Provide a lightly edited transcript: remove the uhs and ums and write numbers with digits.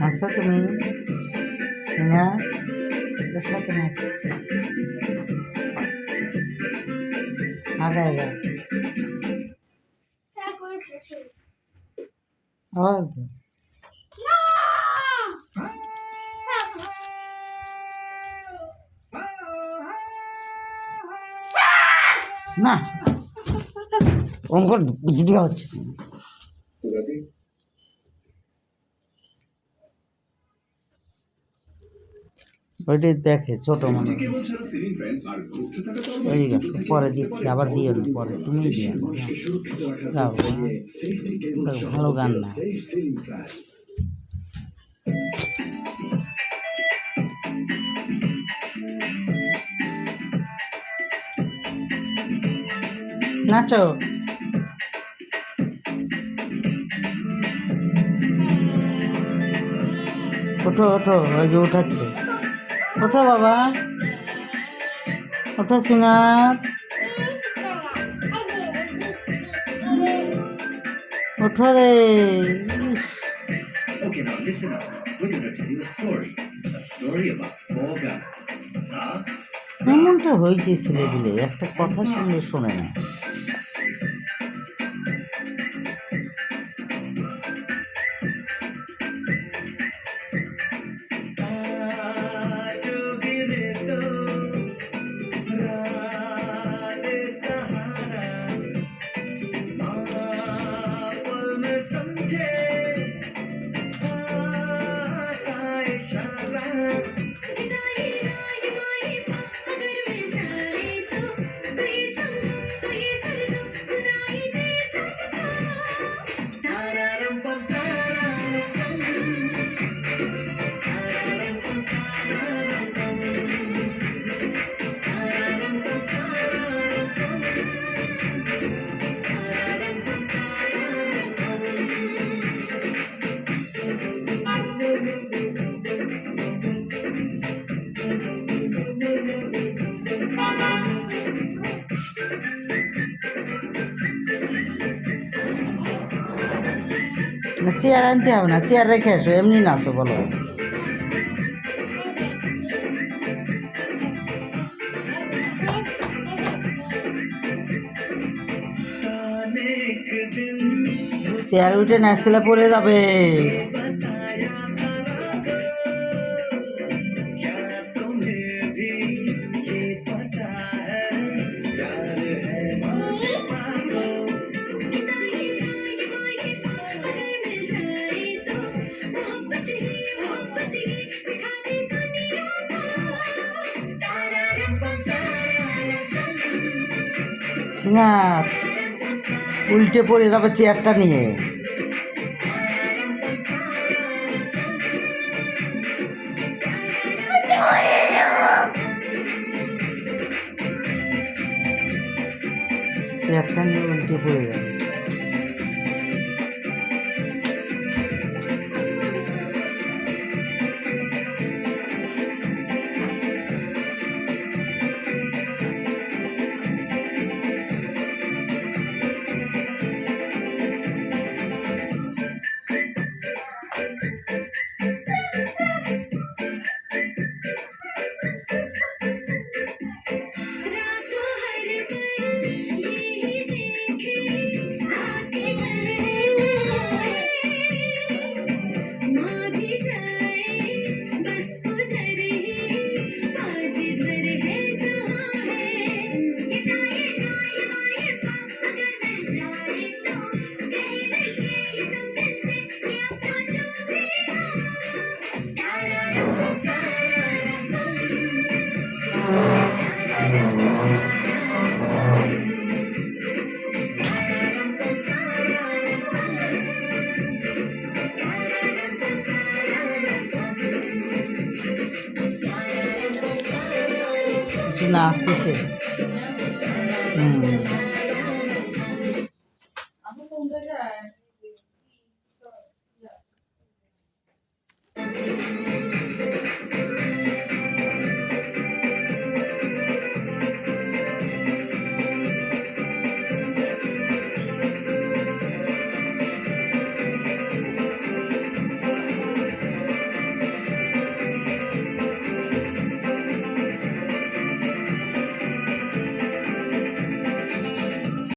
Masa তুমি না সাথে মাছ আগায় আবার না অঙ্কন ভিডিও হচ্ছে ওইটাই দেখে ছোট মনে ওই পরে দিচ্ছি আবার দিও না পরে তুমি দিও না ভালো গান না নাচো ওঠো ওঠো ওই যে উঠাচ্ছে ওঠো বাবা ওঠো সিনাত ওঠো রে Okay, now listen up. We're going to tell you a story. A story about four guys. Huh? এমনটা হয়েছে ছেলেগুলো একটা কথা শুনলে শোনে না চেয়ার আনতে হবে না চেয়ার রেখে আসো এমনি নাচো বলো চেয়ার উঠে নাচতে পড়ে যাবে সিনাত উল্টে পড়ে যাবে চেয়ারটা নিয়ে চেয়ারটা নিয়ে উল্টে পড়ে যাবে একটু না আসতেছে। হুম